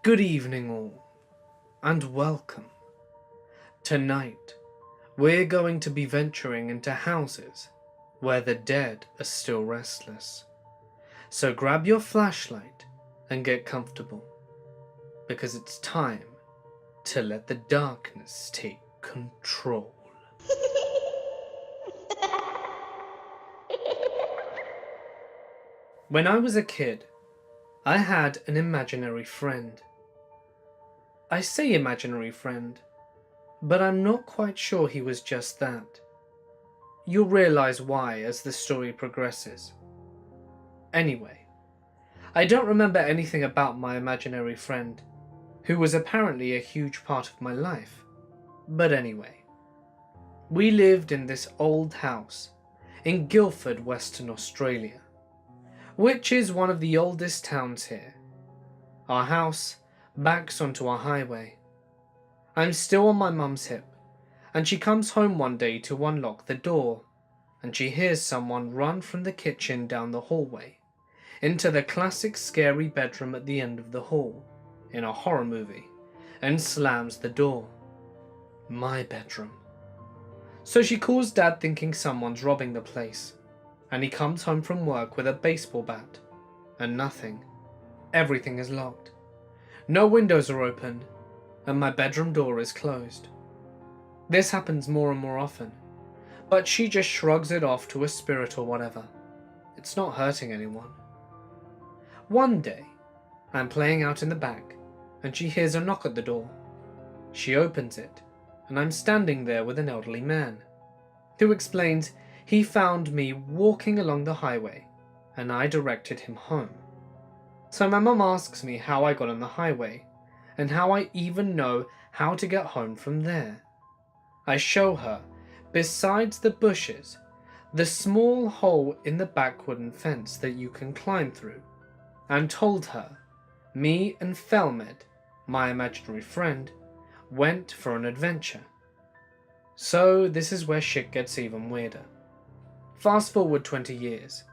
Good evening all, and welcome. Tonight, we're going to be venturing into houses where the dead are still restless. So grab your flashlight and get comfortable, because it's time to let the darkness take control. When I was a kid, I had an imaginary friend. I say imaginary friend, but I'm not quite sure he was just that. You'll realize why as the story progresses. Anyway, I don't remember anything about my imaginary friend, who was apparently a huge part of my life. But anyway, we lived in this old house in Guildford, Western Australia, which is one of the oldest towns here. Our house backs onto a highway. I'm still on my mum's hip, and she comes home one day to unlock the door, and she hears someone run from the kitchen down the hallway into the classic scary bedroom at the end of the hall in a horror movie, and slams the door. My bedroom. So she calls Dad, thinking someone's robbing the place, and he comes home from work with a baseball bat, and nothing. Everything is locked. No windows are open, and my bedroom door is closed. This happens more and more often, but she just shrugs it off to a spirit or whatever. It's not hurting anyone. One day, I'm playing out in the back, and she hears a knock at the door. She opens it, and I'm standing there with an elderly man, who explains he found me walking along the highway, and I directed him home. So my mum asks me how I got on the highway, and how I even know how to get home from there. I show her, besides the bushes, the small hole in the back wooden fence that you can climb through, and told her me and Felmed, my imaginary friend, went for an adventure. So this is where shit gets even weirder. Fast forward 20 years.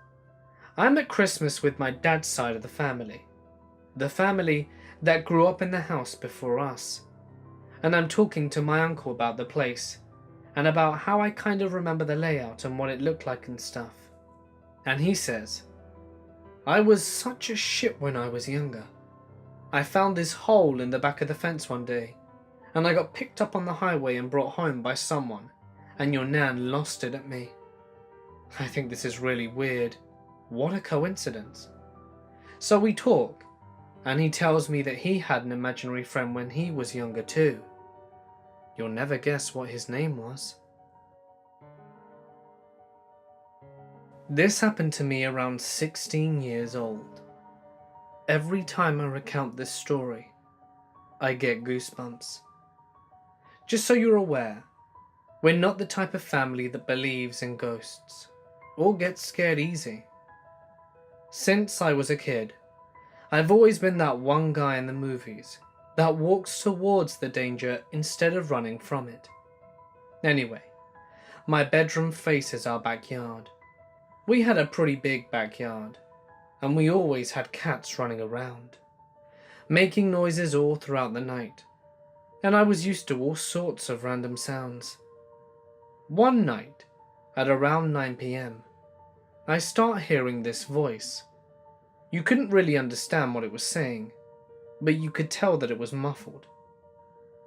I'm at Christmas with my dad's side of the family that grew up in the house before us. And I'm talking to my uncle about the place, and about how I kind of remember the layout and what it looked like and stuff. And he says, I was such a shit when I was younger. I found this hole in the back of the fence one day, and I got picked up on the highway and brought home by someone, and your nan lost it at me. I think this is really weird. What a coincidence. So we talk, and he tells me that he had an imaginary friend when he was younger too. You'll never guess what his name was. This happened to me around 16 years old. Every time I recount this story, I get goosebumps. Just so you're aware, we're not the type of family that believes in ghosts, or gets scared easy. Since I was a kid, I've always been that one guy in the movies that walks towards the danger instead of running from it. Anyway, my bedroom faces our backyard. We had a pretty big backyard, and we always had cats running around, making noises all throughout the night, and I was used to all sorts of random sounds. One night, at around 9 p.m, I start hearing this voice. You couldn't really understand what it was saying, but you could tell that it was muffled.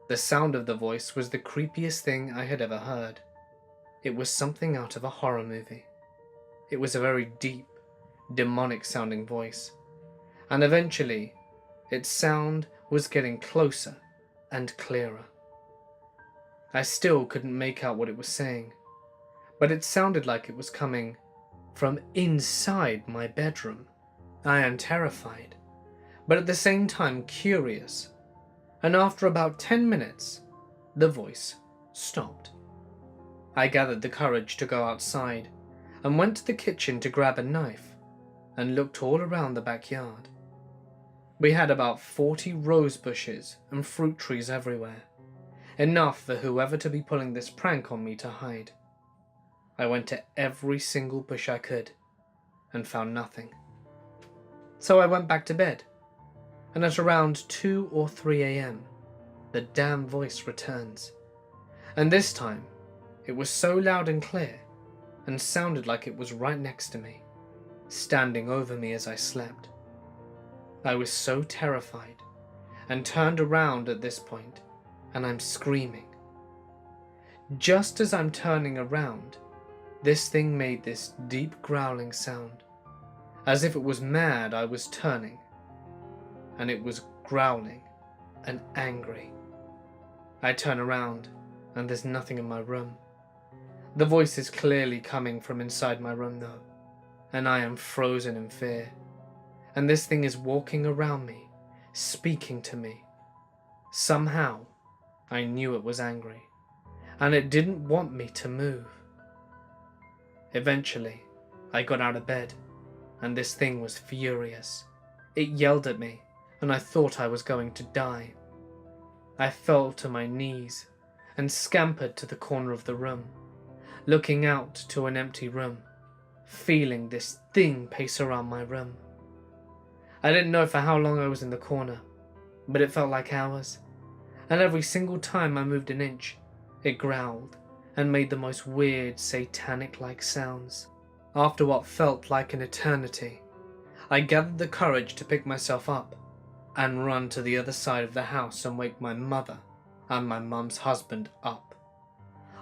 The sound of the voice was the creepiest thing I had ever heard. It was something out of a horror movie. It was a very deep, demonic sounding voice, and eventually, its sound was getting closer and clearer. I still couldn't make out what it was saying, but it sounded like it was coming from inside my bedroom. I am terrified, but at the same time curious, and after about 10 minutes, the voice stopped. I gathered the courage to go outside and went to the kitchen to grab a knife and looked all around the backyard. We had about 40 rose bushes and fruit trees everywhere, enough for whoever to be pulling this prank on me to hide. I went to every single bush I could and found nothing. So I went back to bed and at around 2 or 3 a.m., the damn voice returns. And this time, it was so loud and clear, and sounded like it was right next to me, standing over me as I slept. I was so terrified, and turned around at this point, and I'm screaming. Just as I'm turning around, this thing made this deep growling sound. As if it was mad, I was turning, and it was growling and angry. I turn around, and there's nothing in my room. The voice is clearly coming from inside my room though, and I am frozen in fear. And this thing is walking around me, speaking to me. Somehow, I knew it was angry, and it didn't want me to move. Eventually, I got out of bed, and this thing was furious. It yelled at me, and I thought I was going to die. I fell to my knees and scampered to the corner of the room, looking out to an empty room, feeling this thing pace around my room. I didn't know for how long I was in the corner, but it felt like hours, and every single time I moved an inch, it growled and made the most weird satanic-like sounds. After what felt like an eternity, I gathered the courage to pick myself up and run to the other side of the house and wake my mother and my mum's husband up.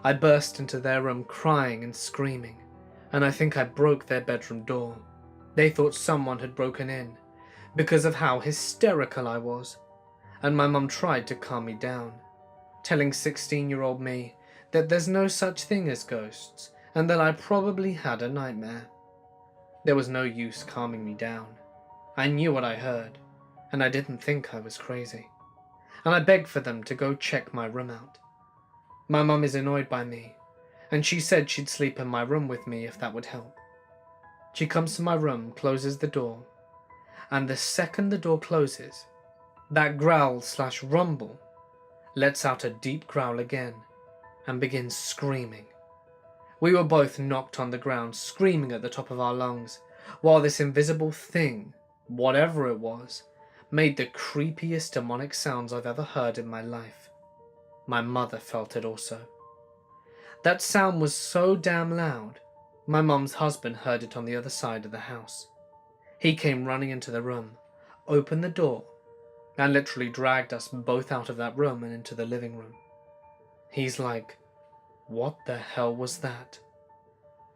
I burst into their room crying and screaming, and I think I broke their bedroom door. They thought someone had broken in because of how hysterical I was, and my mum tried to calm me down, telling 16-year-old me that there's no such thing as ghosts and that I probably had a nightmare. There was no use calming me down. I knew what I heard, and I didn't think I was crazy, and I begged for them to go check my room out. My mum is annoyed by me, and she said she'd sleep in my room with me if that would help. She comes to my room, closes the door, and the second the door closes, that growl/rumble lets out a deep growl again and begins screaming. We were both knocked on the ground, screaming at the top of our lungs, while this invisible thing, whatever it was, made the creepiest demonic sounds I've ever heard in my life. My mother felt it also. That sound was so damn loud, my mum's husband heard it on the other side of the house. He came running into the room, opened the door, and literally dragged us both out of that room and into the living room. He's like, "What the hell was that?"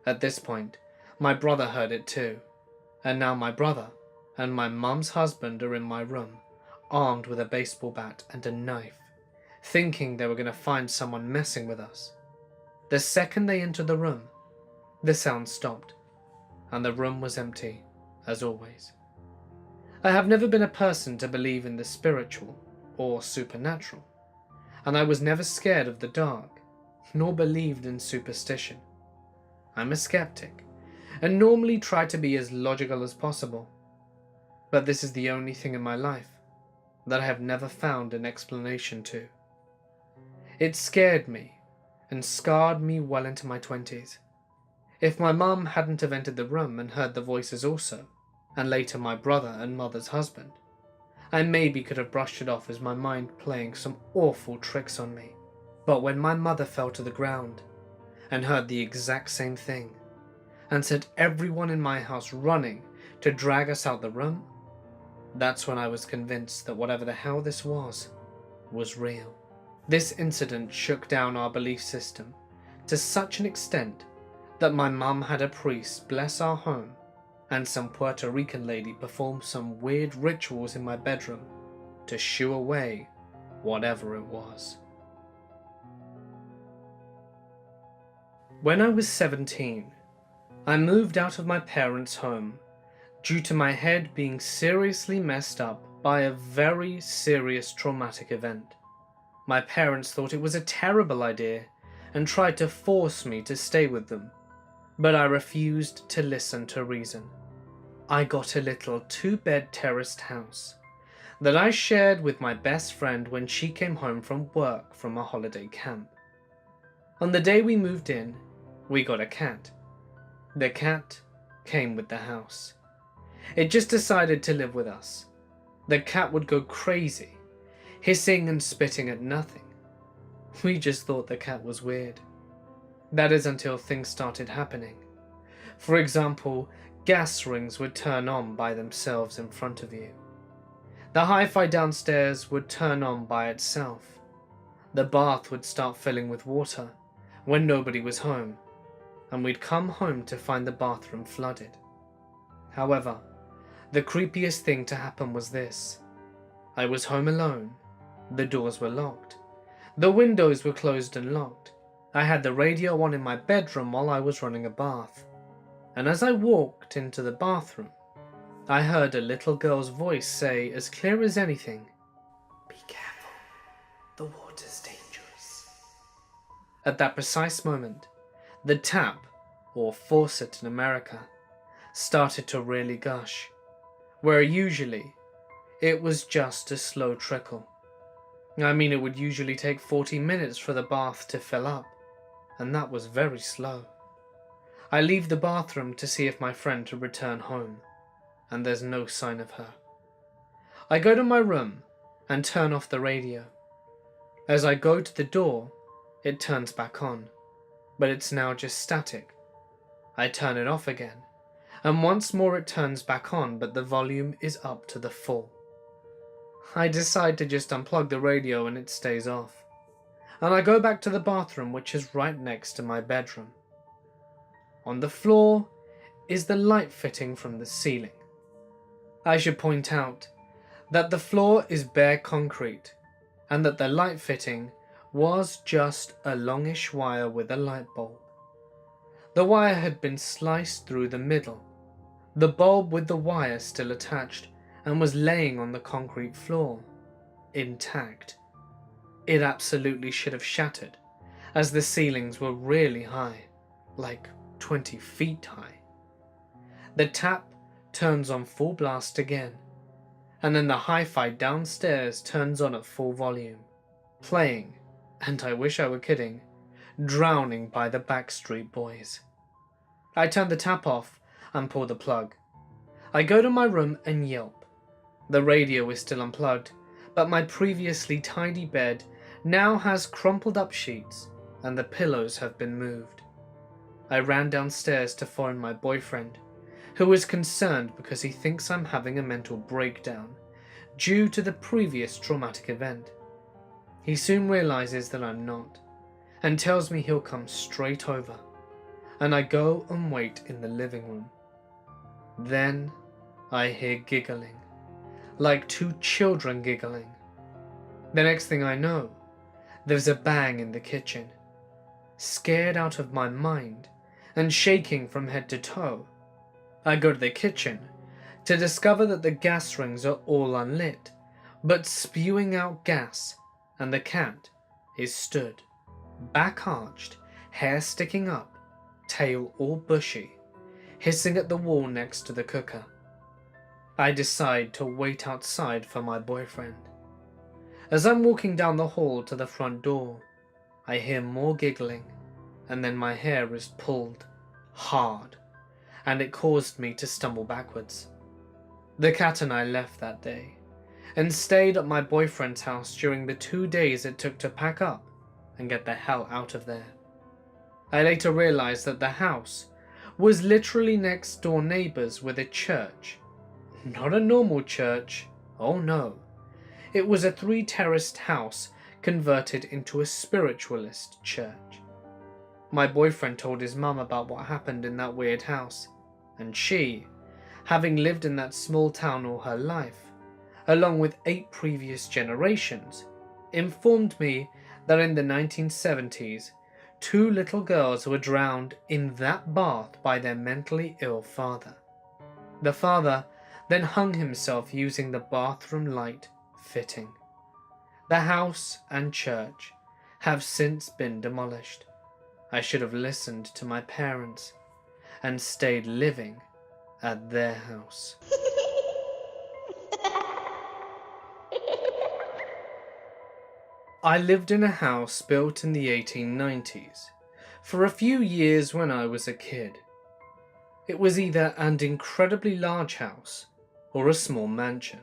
At this point, my brother heard it too, and now my brother and my mum's husband are in my room, armed with a baseball bat and a knife, thinking they were going to find someone messing with us. The second they entered the room, the sound stopped, and the room was empty, as always. I have never been a person to believe in the spiritual or supernatural, and I was never scared of the dark, nor believed in superstition. I'm a skeptic, and normally try to be as logical as possible, but this is the only thing in my life that I have never found an explanation to. It scared me and scarred me well into my 20s. If my mum hadn't have entered the room and heard the voices also, and later my brother and mother's husband, I maybe could have brushed it off as my mind playing some awful tricks on me. But when my mother fell to the ground and heard the exact same thing, and sent everyone in my house running to drag us out the room, that's when I was convinced that whatever the hell this was real. This incident shook down our belief system to such an extent that my mum had a priest bless our home, and some Puerto Rican lady perform some weird rituals in my bedroom to shoo away whatever it was. When I was 17, I moved out of my parents' home due to my head being seriously messed up by a very serious traumatic event. My parents thought it was a terrible idea and tried to force me to stay with them, but I refused to listen to reason. I got a little 2-bed terraced house that I shared with my best friend when she came home from work from a holiday camp. On the day we moved in, we got a cat. The cat came with the house. It just decided to live with us. The cat would go crazy, hissing and spitting at nothing. We just thought the cat was weird. That is until things started happening. For example, gas rings would turn on by themselves in front of you. The hi-fi downstairs would turn on by itself. The bath would start filling with water when nobody was home, and we'd come home to find the bathroom flooded. However, the creepiest thing to happen was this. I was home alone. The doors were locked. The windows were closed and locked. I had the radio on in my bedroom while I was running a bath. And as I walked into the bathroom, I heard a little girl's voice say as clear as anything, "Be careful, the water's dangerous." At that precise moment, the tap, or faucet in America, started to really gush, where usually it was just a slow trickle. I mean, it would usually take 40 minutes for the bath to fill up, and that was very slow. I leave the bathroom to see if my friend had returned home, and there's no sign of her. I go to my room and turn off the radio. As I go to the door, it turns back on, but it's now just static. I turn it off again, and once more it turns back on, but the volume is up to the full. I decide to just unplug the radio and it stays off, and I go back to the bathroom, which is right next to my bedroom. On the floor is the light fitting from the ceiling. I should point out that the floor is bare concrete, and that the light fitting was just a longish wire with a light bulb. The wire had been sliced through the middle, the bulb with the wire still attached, and was laying on the concrete floor, intact. It absolutely should have shattered, as the ceilings were really high, like 20 feet high. The tap turns on full blast again, and then the hi-fi downstairs turns on at full volume, playing, and I wish I were kidding, Drowning by the Backstreet Boys. I turn the tap off and pull the plug. I go to my room and yelp. The radio is still unplugged, but my previously tidy bed now has crumpled up sheets and the pillows have been moved. I ran downstairs to find my boyfriend, who is concerned because he thinks I'm having a mental breakdown due to the previous traumatic event. He soon realizes that I'm not, and tells me he'll come straight over, and I go and wait in the living room. Then I hear giggling, like two children giggling. The next thing I know, there's a bang in the kitchen. Scared out of my mind and shaking from head to toe, I go to the kitchen to discover that the gas rings are all unlit, but spewing out gas, and the cat is stood, back arched, hair sticking up, tail all bushy, hissing at the wall next to the cooker. I decide to wait outside for my boyfriend. As I'm walking down the hall to the front door, I hear more giggling, and then my hair is pulled hard, and it caused me to stumble backwards. The cat and I left that day, and stayed at my boyfriend's house during the 2 days it took to pack up and get the hell out of there. I later realized that the house was literally next door neighbors with a church. Not a normal church, oh no. It was a 3-terraced house converted into a spiritualist church. My boyfriend told his mum about what happened in that weird house, and she, having lived in that small town all her life, along with 8 previous generations, informed me that in the 1970s, 2 little girls were drowned in that bath by their mentally ill father. The father then hung himself using the bathroom light fitting. The house and church have since been demolished. I should have listened to my parents and stayed living at their house. I lived in a house built in the 1890s for a few years when I was a kid. It was either an incredibly large house or a small mansion.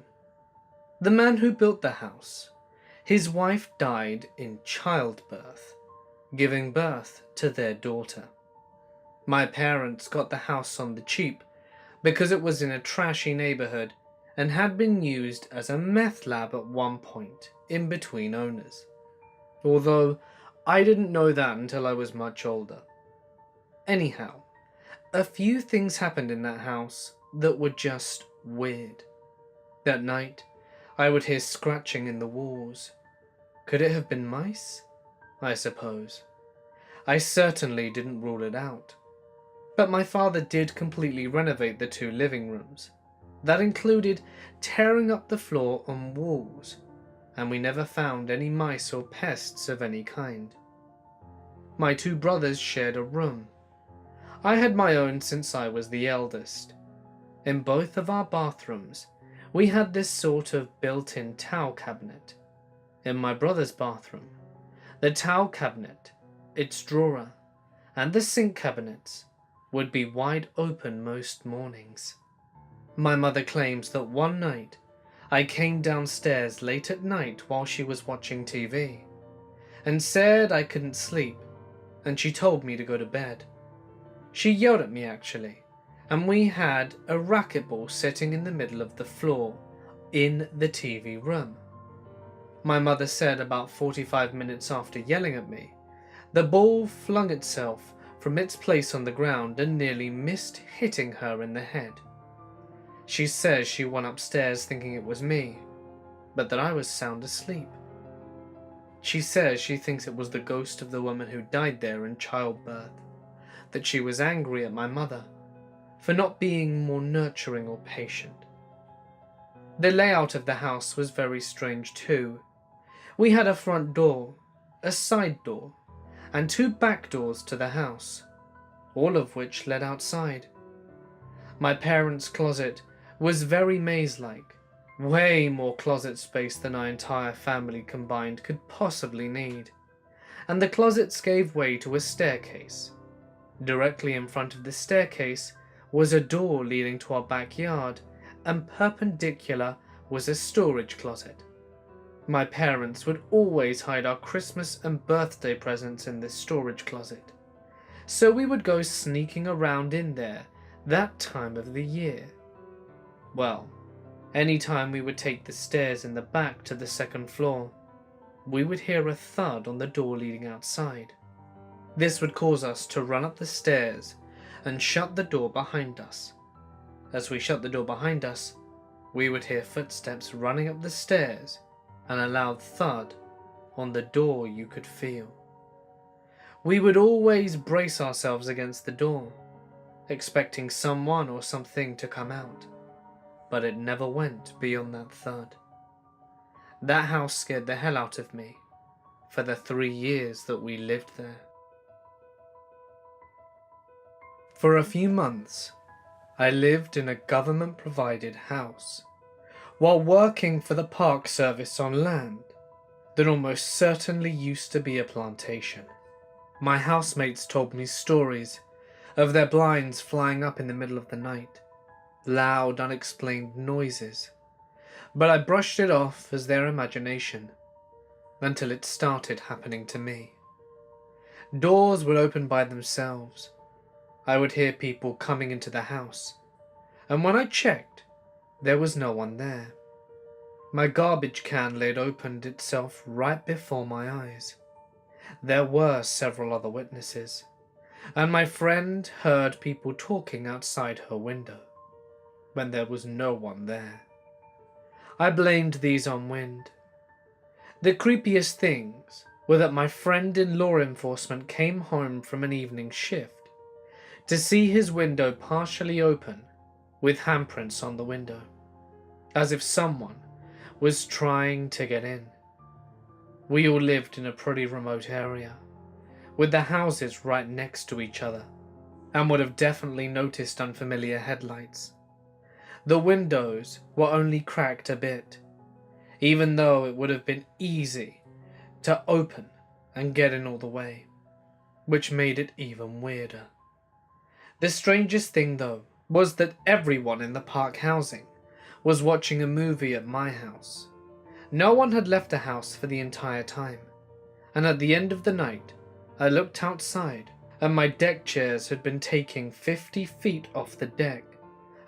The man who built the house, his wife died in childbirth, giving birth to their daughter. My parents got the house on the cheap because it was in a trashy neighborhood and had been used as a meth lab at one point in between owners. Although I didn't know that until I was much older. Anyhow, a few things happened in that house that were just weird. That night, I would hear scratching in the walls. Could it have been mice? I suppose. I certainly didn't rule it out. But my father did completely renovate the 2 living rooms. That included tearing up the floor and walls, and we never found any mice or pests of any kind. My 2 brothers shared a room. I had my own since I was the eldest. In both of our bathrooms, we had this sort of built-in towel cabinet. In my brother's bathroom, the towel cabinet, its drawer, and the sink cabinets would be wide open most mornings. My mother claims that one night I came downstairs late at night while she was watching TV and said I couldn't sleep, and she told me to go to bed. She yelled at me actually, and we had a racquetball sitting in the middle of the floor in the TV room. My mother said about 45 minutes after yelling at me, the ball flung itself from its place on the ground and nearly missed hitting her in the head. She says she went upstairs thinking it was me, but that I was sound asleep. She says she thinks it was the ghost of the woman who died there in childbirth, that she was angry at my mother for not being more nurturing or patient. The layout of the house was very strange too. We had a front door, a side door, and 2 back doors to the house, all of which led outside. My parents' closet was very maze-like, way more closet space than our entire family combined could possibly need, and the closets gave way to a staircase. Directly in front of the staircase was a door leading to our backyard, and perpendicular was a storage closet. My parents would always hide our Christmas and birthday presents in this storage closet, so we would go sneaking around in there that time of the year. Well, any time we would take the stairs in the back to the 2nd floor, we would hear a thud on the door leading outside. This would cause us to run up the stairs and shut the door behind us. As we shut the door behind us, we would hear footsteps running up the stairs and a loud thud on the door you could feel. We would always brace ourselves against the door, expecting someone or something to come out, but it never went beyond that thud. That house scared the hell out of me for the 3 years that we lived there. For a few months, I lived in a government-provided house while working for the Park Service on land that almost certainly used to be a plantation. My housemates told me stories of their blinds flying up in the middle of the night, loud, unexplained noises, but I brushed it off as their imagination until it started happening to me. Doors would open by themselves. I would hear people coming into the house, and when I checked, there was no one there. My garbage can lid opened itself right before my eyes. There were several other witnesses, and my friend heard people talking outside her window when there was no one there. I blamed these on wind. The creepiest things were that my friend in law enforcement came home from an evening shift to see his window partially open with handprints on the window, as if someone was trying to get in. We all lived in a pretty remote area, with the houses right next to each other, and would have definitely noticed unfamiliar headlights. The windows were only cracked a bit, even though it would have been easy to open and get in all the way, which made it even weirder. The strangest thing though was that everyone in the park housing was watching a movie at my house. No one had left the house for the entire time, and at the end of the night, I looked outside and my deck chairs had been taking 50 feet off the deck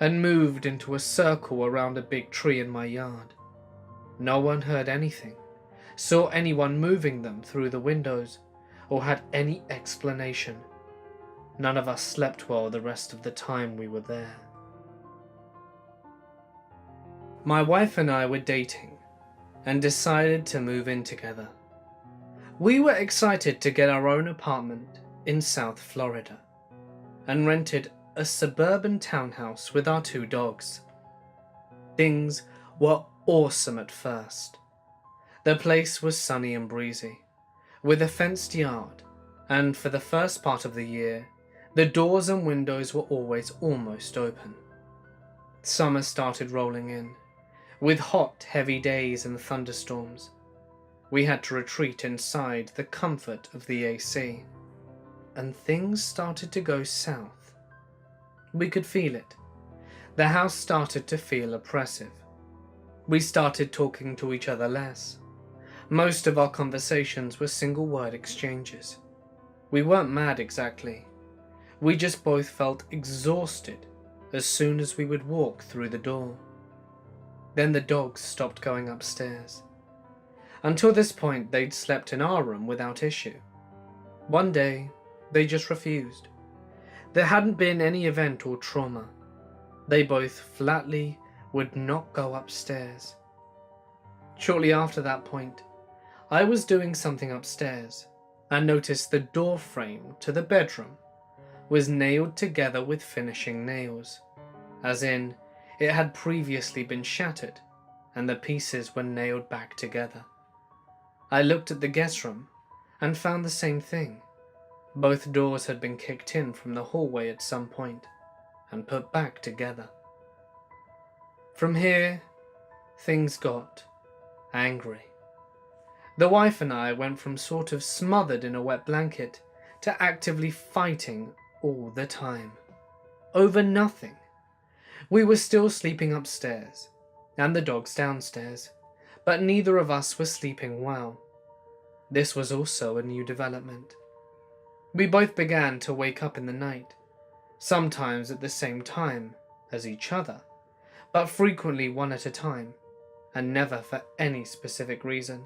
and moved into a circle around a big tree in my yard. No one heard anything, saw anyone moving them through the windows, or had any explanation. None of us slept well the rest of the time we were there. My wife and I were dating and decided to move in together. We were excited to get our own apartment in South Florida and rented a suburban townhouse with our 2 dogs. Things were awesome at first. The place was sunny and breezy, with a fenced yard, and for the first part of the year, the doors and windows were always almost open. Summer started rolling in, with hot, heavy days and thunderstorms. We had to retreat inside the comfort of the AC, and things started to go south. We could feel it. The house started to feel oppressive. We started talking to each other less. Most of our conversations were single-word exchanges. We weren't mad exactly. We just both felt exhausted as soon as we would walk through the door. Then the dogs stopped going upstairs. Until this point, they'd slept in our room without issue. One day, they just refused. There hadn't been any event or trauma. They both flatly would not go upstairs. Shortly after that point, I was doing something upstairs and noticed the door frame to the bedroom was nailed together with finishing nails, as in it had previously been shattered and the pieces were nailed back together. I looked at the guest room and found the same thing. Both doors had been kicked in from the hallway at some point and put back together. From here, things got angry. The wife and I went from sort of smothered in a wet blanket to actively fighting all the time. Over nothing. We were still sleeping upstairs, and the dogs downstairs, but neither of us was sleeping well. This was also a new development. We both began to wake up in the night, sometimes at the same time as each other, but frequently one at a time, and never for any specific reason.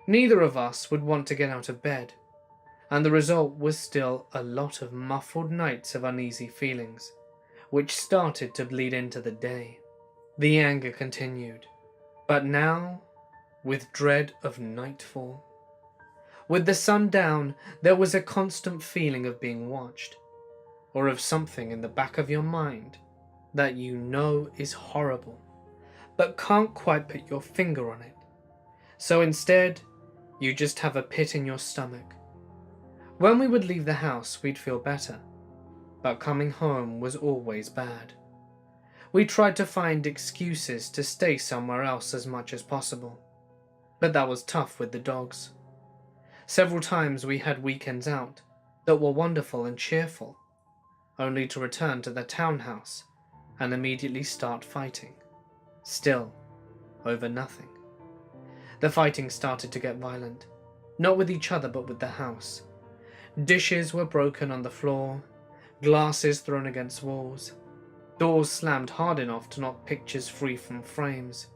Neither of us would want to get out of bed, and the result was still a lot of muffled nights of uneasy feelings, which started to bleed into the day. The anger continued, but now with dread of nightfall. With the sun down, there was a constant feeling of being watched, or of something in the back of your mind that you know is horrible, but can't quite put your finger on it. So instead, you just have a pit in your stomach. When we would leave the house, we'd feel better, but coming home was always bad. We tried to find excuses to stay somewhere else as much as possible, but that was tough with the dogs. Several times we had weekends out that were wonderful and cheerful, only to return to the townhouse and immediately start fighting. Still, over nothing. The fighting started to get violent, not with each other but with the house. Dishes were broken on the floor, glasses thrown against walls, doors slammed hard enough to knock pictures free from frames.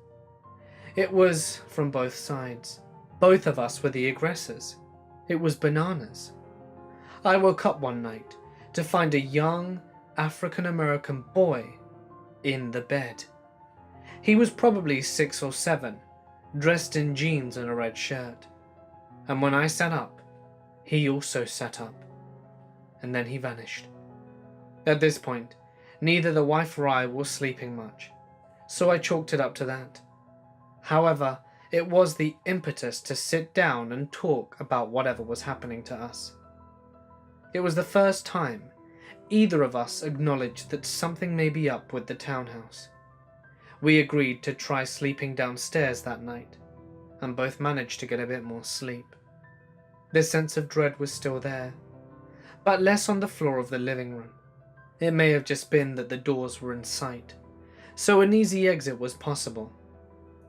It was from both sides. Both of us were the aggressors. It was bananas. I woke up one night to find a young African-American boy in the bed. He was probably 6 or 7, dressed in jeans and a red shirt. And when I sat up, he also sat up, and then he vanished. At this point, neither the wife or I were sleeping much, so I chalked it up to that. However, it was the impetus to sit down and talk about whatever was happening to us. It was the first time either of us acknowledged that something may be up with the townhouse. We agreed to try sleeping downstairs that night, and both managed to get a bit more sleep. The sense of dread was still there, but less on the floor of the living room. It may have just been that the doors were in sight, so an easy exit was possible.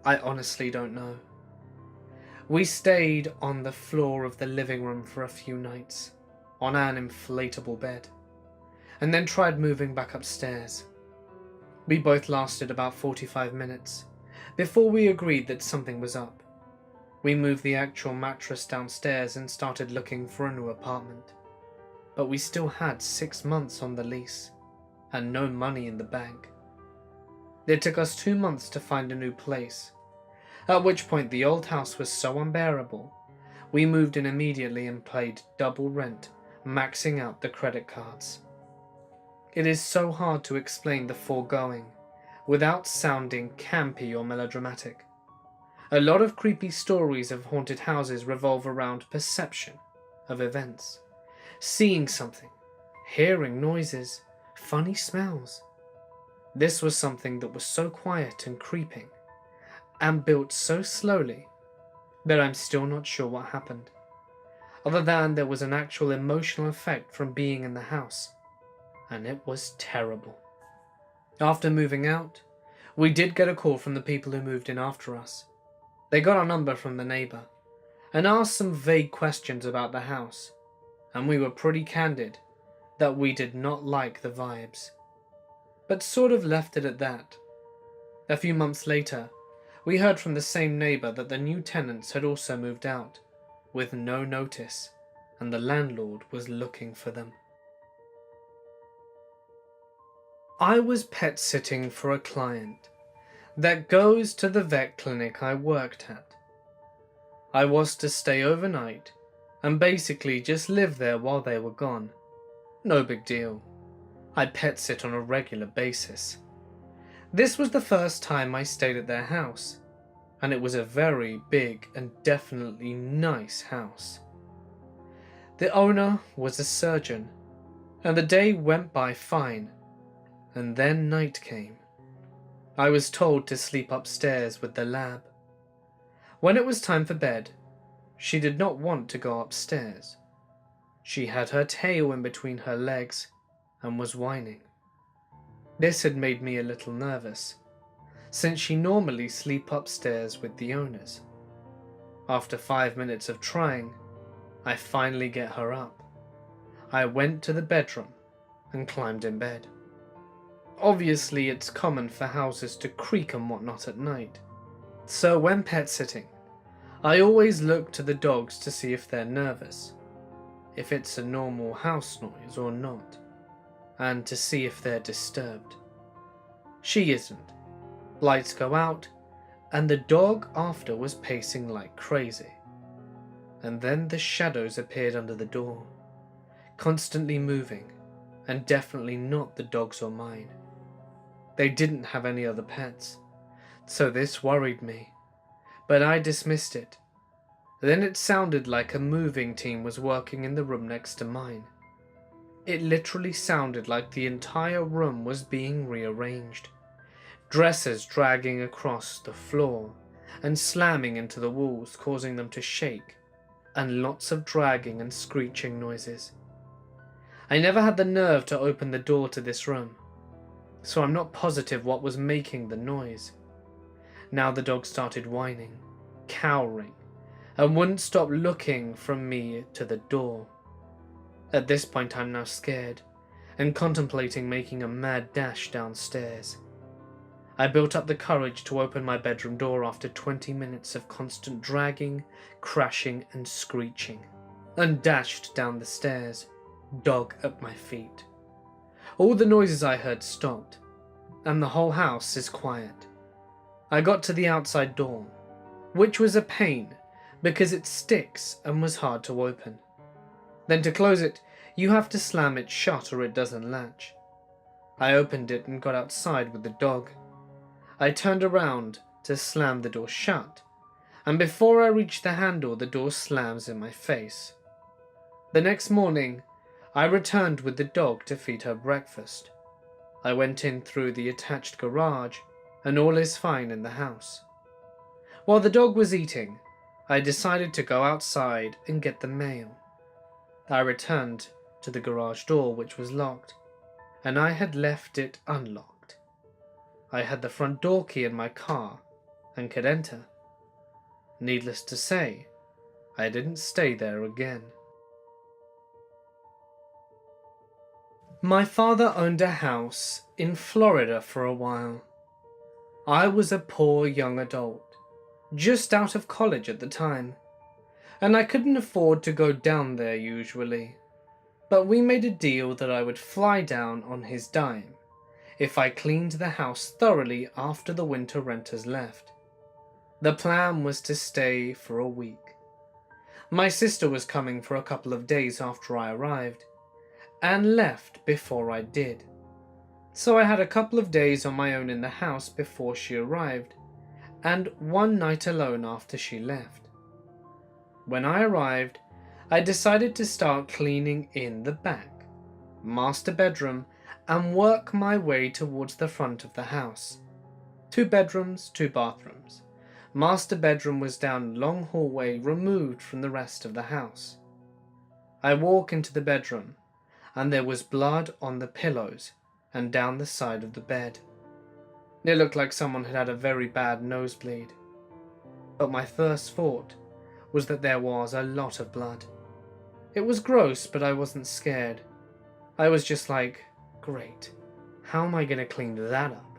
I honestly don't know. We stayed on the floor of the living room for a few nights, on an inflatable bed, and then tried moving back upstairs. We both lasted about 45 minutes before we agreed that something was up. We moved the actual mattress downstairs and started looking for a new apartment. But we still had 6 months on the lease and no money in the bank. It took us 2 months to find a new place, at which point the old house was so unbearable, we moved in immediately and paid double rent, maxing out the credit cards. It is so hard to explain the foregoing without sounding campy or melodramatic. A lot of creepy stories of haunted houses revolve around perception of events, seeing something, hearing noises, funny smells. This was something that was so quiet and creeping, and built so slowly that I'm still not sure what happened, other than there was an actual emotional effect from being in the house, and it was terrible. After moving out, we did get a call from the people who moved in after us. They got our number from the neighbour and asked some vague questions about the house, and we were pretty candid that we did not like the vibes, but sort of left it at that. A few months later, we heard from the same neighbour that the new tenants had also moved out, with no notice, and the landlord was looking for them. I was pet sitting for a client that goes to the vet clinic I worked at. I was to stay overnight and basically just live there while they were gone. No big deal. I pet sit on a regular basis. This was the first time I stayed at their house, and it was a very big and definitely nice house. The owner was a surgeon, and the day went by fine, and then night came. I was told to sleep upstairs with the lab. When it was time for bed, she did not want to go upstairs. She had her tail in between her legs and was whining. This had made me a little nervous, since she normally sleep upstairs with the owners. After 5 minutes of trying, I finally get her up. I went to the bedroom and climbed in bed. Obviously, it's common for houses to creak and whatnot at night, so when pet sitting, I always look to the dogs to see if they're nervous, if it's a normal house noise or not, and to see if they're disturbed. She isn't. Lights go out, and the dog after was pacing like crazy. And then the shadows appeared under the door, constantly moving, and definitely not the dog's or mine. They didn't have any other pets, so this worried me, but I dismissed it. Then it sounded like a moving team was working in the room next to mine. It literally sounded like the entire room was being rearranged. Dressers dragging across the floor and slamming into the walls, causing them to shake, and lots of dragging and screeching noises. I never had the nerve to open the door to this room, so I'm not positive what was making the noise. Now the dog started whining, cowering, and wouldn't stop looking from me to the door. At this point I'm now scared, and contemplating making a mad dash downstairs. I built up the courage to open my bedroom door after 20 minutes of constant dragging, crashing and screeching, and dashed down the stairs, dog at my feet. All the noises I heard stopped, and the whole house is quiet. I got to the outside door, which was a pain because it sticks and was hard to open. Then to close it, you have to slam it shut or it doesn't latch. I opened it and got outside with the dog. I turned around to slam the door shut, and before I reached the handle, the door slams in my face. The next morning, I returned with the dog to feed her breakfast. I went in through the attached garage, and all is fine in the house. While the dog was eating, I decided to go outside and get the mail. I returned to the garage door, which was locked, and I had left it unlocked. I had the front door key in my car and could enter. Needless to say, I didn't stay there again. My father owned a house in Florida for a while. I was a poor young adult, just out of college at the time, and I couldn't afford to go down there usually. But we made a deal that I would fly down on his dime if I cleaned the house thoroughly after the winter renters left. The plan was to stay for a week. My sister was coming for a couple of days after I arrived, and left before I did. So I had a couple of days on my own in the house before she arrived, and one night alone after she left. When I arrived, I decided to start cleaning in the back, master bedroom, and work my way towards the front of the house. 2 bedrooms, 2 bathrooms. Master bedroom was down a long hallway removed from the rest of the house. I walk into the bedroom, and there was blood on the pillows and down the side of the bed. It looked like someone had had a very bad nosebleed. But my first thought was that there was a lot of blood. It was gross, but I wasn't scared. I was just like, great, how am I going to clean that up?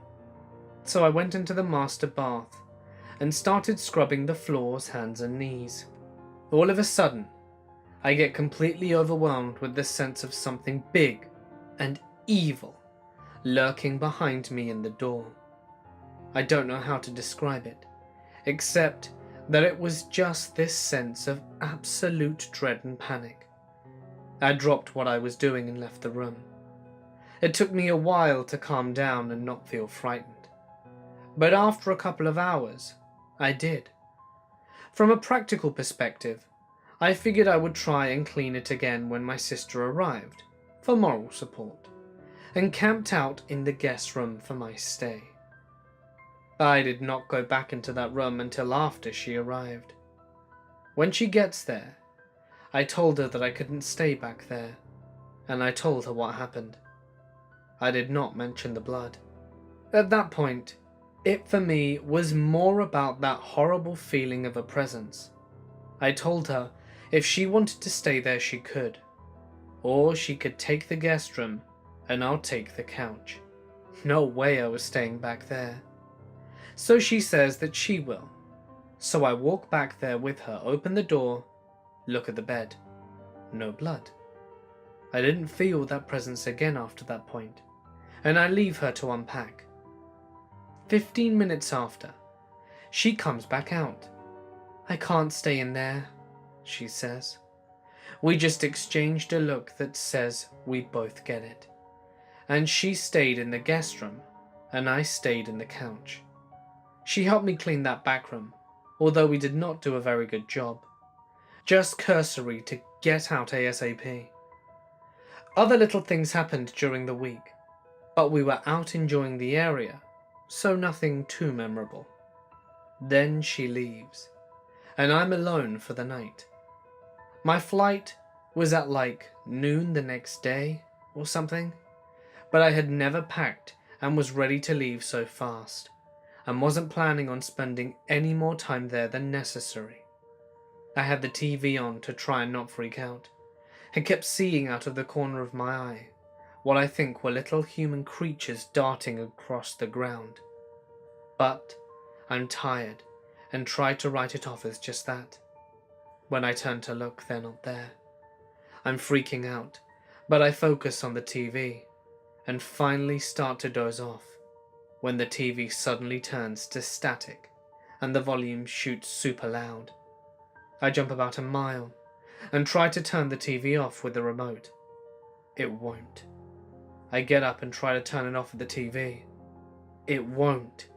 So I went into the master bath and started scrubbing the floors, hands and knees. All of a sudden, I get completely overwhelmed with the sense of something big and evil lurking behind me in the door. I don't know how to describe it, except that it was just this sense of absolute dread and panic. I dropped what I was doing and left the room. It took me a while to calm down and not feel frightened, but after a couple of hours, I did. From a practical perspective, I figured I would try and clean it again when my sister arrived, for moral support, and camped out in the guest room for my stay. I did not go back into that room until after she arrived. When she gets there, I told her that I couldn't stay back there, and I told her what happened. I did not mention the blood. At that point, it for me was more about that horrible feeling of a presence. I told her if she wanted to stay there she could, or she could take the guest room and I'll take the couch. No way I was staying back there. So she says that she will. So I walk back there with her, open the door, look at the bed. No blood. I didn't feel that presence again after that point, and I leave her to unpack. 15 minutes after, she comes back out. I can't stay in there, she says. We just exchanged a look that says we both get it. And she stayed in the guest room, and I stayed in the couch. She helped me clean that back room, although we did not do a very good job. Just cursory to get out ASAP. Other little things happened during the week, but we were out enjoying the area, so nothing too memorable. Then she leaves, and I'm alone for the night. My flight was at like noon the next day or something, but I had never packed and was ready to leave so fast, and wasn't planning on spending any more time there than necessary. I had the TV on to try and not freak out, and kept seeing out of the corner of my eye what I think were little human creatures darting across the ground. But I'm tired and tried to write it off as just that. When I turn to look, they're not there. I'm freaking out, but I focus on the TV and finally start to doze off when the TV suddenly turns to static and the volume shoots super loud. I jump about a mile and try to turn the TV off with the remote. It won't. I get up and try to turn it off with the TV. It won't.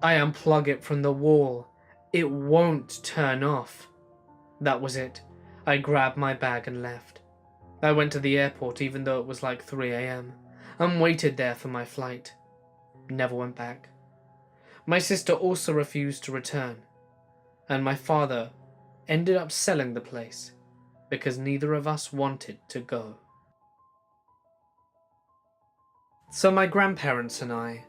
I unplug it from the wall. It won't turn off. That was it. I grabbed my bag and left. I went to the airport even though it was like 3 a.m. and waited there for my flight. Never went back. My sister also refused to return, and my father ended up selling the place because neither of us wanted to go. So my grandparents and I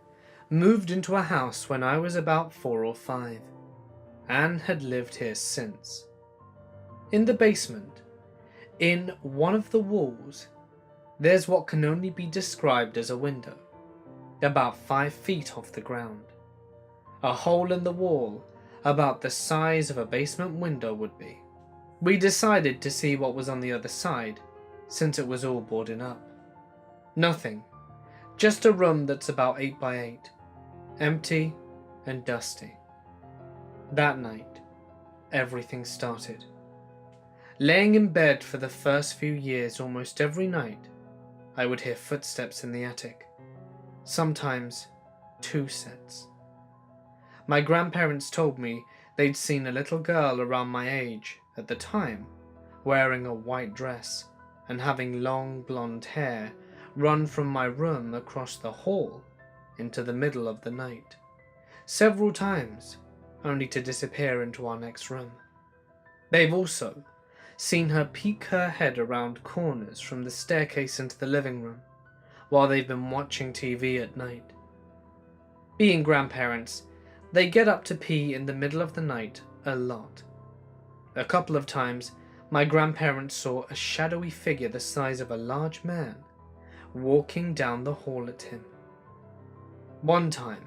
moved into a house when I was about 4 or 5, and had lived here since. In the basement, in one of the walls, there's what can only be described as a window, about 5 feet off the ground. A hole in the wall about the size of a basement window would be. We decided to see what was on the other side, since it was all boarded up. Nothing, just a room that's about 8 by 8, empty and dusty. That night, everything started. Laying in bed for the first few years, almost every night, I would hear footsteps in the attic, sometimes 2 sets. My grandparents told me they'd seen a little girl around my age at the time, wearing a white dress and having long blonde hair, run from my room across the hall into the middle of the night, several times, only to disappear into our next room. They've also seen her peek her head around corners from the staircase into the living room while they've been watching TV at night. Being grandparents, they get up to pee in the middle of the night a lot. A couple of times, my grandparents saw a shadowy figure the size of a large man walking down the hall at him. One time,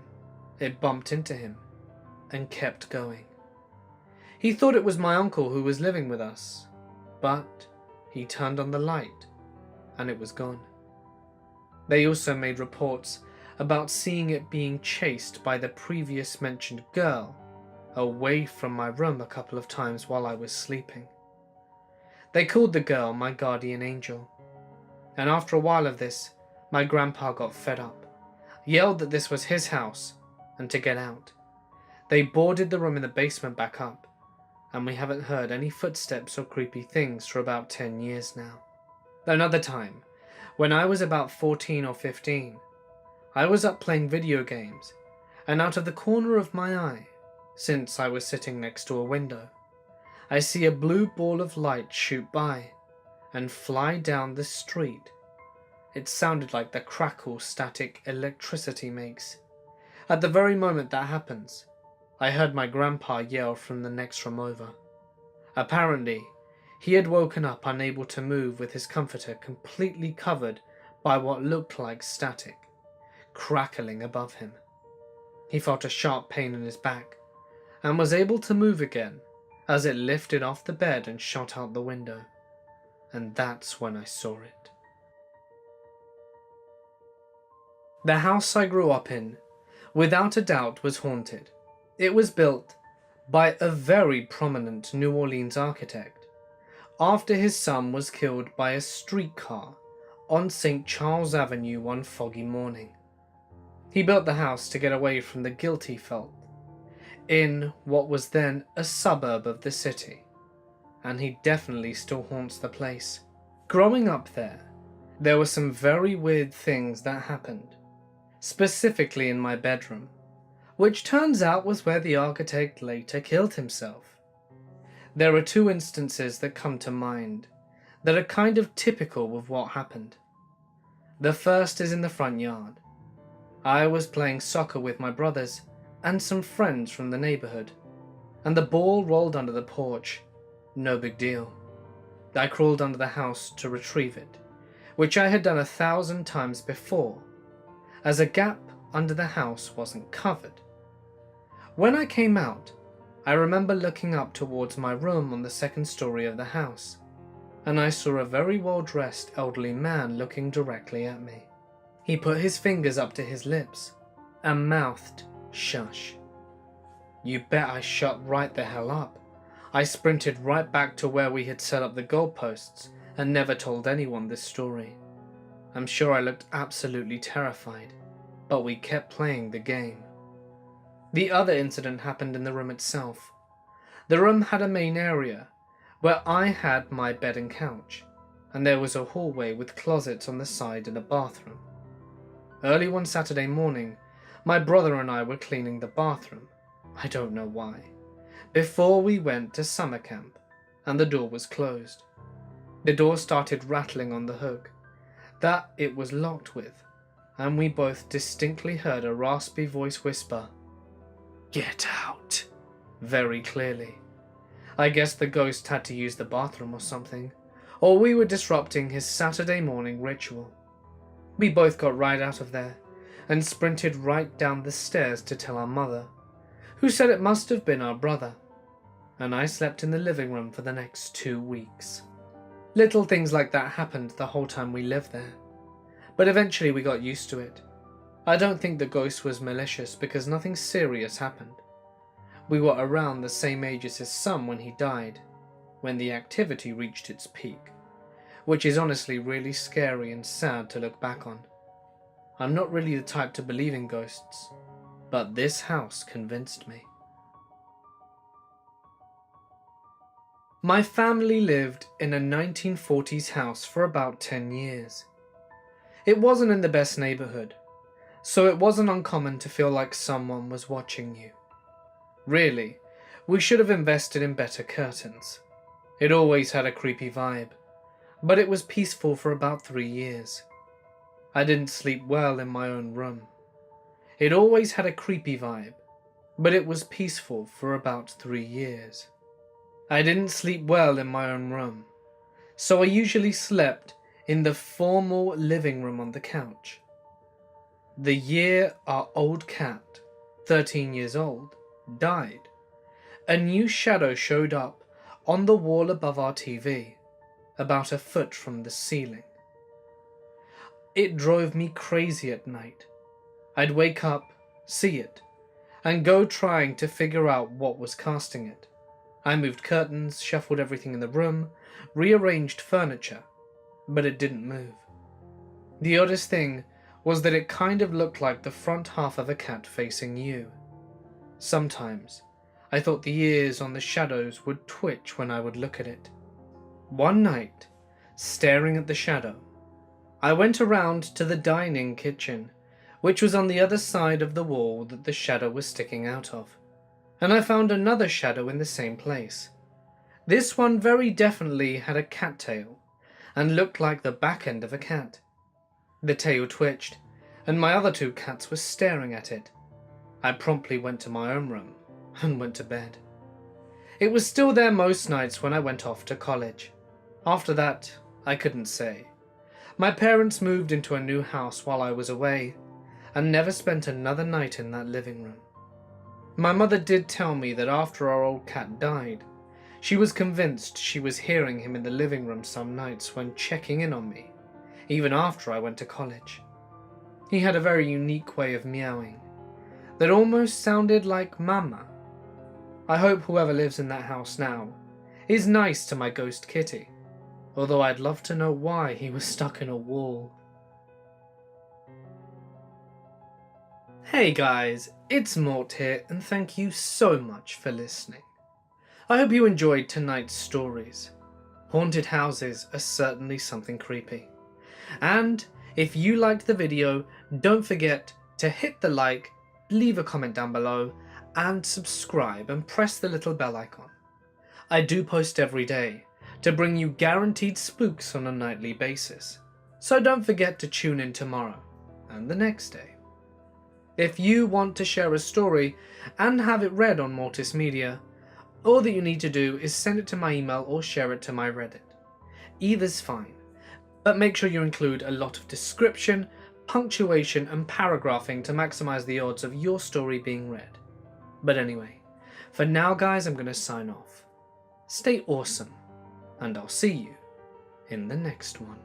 it bumped into him and kept going. He thought it was my uncle who was living with us, but he turned on the light and it was gone. They also made reports about seeing it being chased by the previous mentioned girl away from my room a couple of times while I was sleeping. They called the girl my guardian angel, and after a while of this, my grandpa got fed up, yelled that this was his house and to get out. They boarded the room in the basement back up, and we haven't heard any footsteps or creepy things for about 10 years now. Another time, when I was about 14 or 15, I was up playing video games, and out of the corner of my eye, since I was sitting next to a window, I see a blue ball of light shoot by and fly down the street. It sounded like the crackle static electricity makes. At the very moment that happens, I heard my grandpa yell from the next room over. Apparently, he had woken up unable to move with his comforter completely covered by what looked like static, crackling above him. He felt a sharp pain in his back and was able to move again as it lifted off the bed and shot out the window. And that's when I saw it. The house I grew up in, without a doubt, was haunted. It was built by a very prominent New Orleans architect after his son was killed by a streetcar on St. Charles Avenue one foggy morning. He built the house to get away from the guilt he felt in what was then a suburb of the city, and he definitely still haunts the place. Growing up there were some very weird things that happened, specifically in my bedroom, which turns out was where the architect later killed himself. There are 2 instances that come to mind that are kind of typical of what happened. The first is in the front yard. I was playing soccer with my brothers and some friends from the neighborhood, and the ball rolled under the porch. No big deal. I crawled under the house to retrieve it, which I had done 1,000 times before, as a gap under the house wasn't covered. When I came out, I remember looking up towards my room on the 2nd story of the house, and I saw a very well-dressed elderly man looking directly at me. He put his fingers up to his lips and mouthed, "Shush." You bet I shut right the hell up. I sprinted right back to where we had set up the goalposts and never told anyone this story. I'm sure I looked absolutely terrified, but we kept playing the game. The other incident happened in the room itself. The room had a main area where I had my bed and couch, and there was a hallway with closets on the side and a bathroom. Early one Saturday morning, my brother and I were cleaning the bathroom, I don't know why, before we went to summer camp, and the door was closed. The door started rattling on the hook that it was locked with, and we both distinctly heard a raspy voice whisper, "Get out," very clearly. I guess the ghost had to use the bathroom or something, or we were disrupting his Saturday morning ritual. We both got right out of there and sprinted right down the stairs to tell our mother, who said it must have been our brother, and I slept in the living room for the next 2 weeks. Little things like that happened the whole time we lived there, but eventually we got used to it. I don't think the ghost was malicious because nothing serious happened. We were around the same age as his son when he died, when the activity reached its peak, which is honestly really scary and sad to look back on. I'm not really the type to believe in ghosts, but this house convinced me. My family lived in a 1940s house for about 10 years. It wasn't in the best neighborhood, so it wasn't uncommon to feel like someone was watching you. Really, we should have invested in better curtains. It always had a creepy vibe, but it was peaceful for about 3 years. I didn't sleep well in my own room. It always had a creepy vibe, but it was peaceful for about 3 years. I didn't sleep well in my own room, so I usually slept in the formal living room on the couch. The year our old cat, 13 years old, died, a new shadow showed up on the wall above our TV, about a foot from the ceiling. It drove me crazy at night. I'd wake up, see it, and go trying to figure out what was casting it. I moved curtains, shuffled everything in the room, rearranged furniture, but it didn't move. The oddest thing was that it kind of looked like the front half of a cat facing you. Sometimes, I thought the ears on the shadows would twitch when I would look at it. One night, staring at the shadow, I went around to the dining kitchen, which was on the other side of the wall that the shadow was sticking out of, and I found another shadow in the same place. This one very definitely had a cat tail, and looked like the back end of a cat. The tail twitched, and my other 2 cats were staring at it. I promptly went to my own room, and went to bed. It was still there most nights when I went off to college. After that, I couldn't say. My parents moved into a new house while I was away, and never spent another night in that living room. My mother did tell me that after our old cat died, she was convinced she was hearing him in the living room some nights when checking in on me, even after I went to college. He had a very unique way of meowing that almost sounded like Mama. I hope whoever lives in that house now is nice to my ghost kitty, although I'd love to know why he was stuck in a wall. Hey guys, it's Mort here, and thank you so much for listening. I hope you enjoyed tonight's stories. Haunted houses are certainly something creepy. And if you liked the video, don't forget to hit the like, leave a comment down below, and subscribe and press the little bell icon. I do post every day to bring you guaranteed spooks on a nightly basis, so don't forget to tune in tomorrow and the next day. If you want to share a story and have it read on Mortis Media, all that you need to do is send it to my email or share it to my Reddit. Either's fine, but make sure you include a lot of description, punctuation and paragraphing to maximize the odds of your story being read. But anyway, for now guys, I'm going to sign off. Stay awesome, and I'll see you in the next one.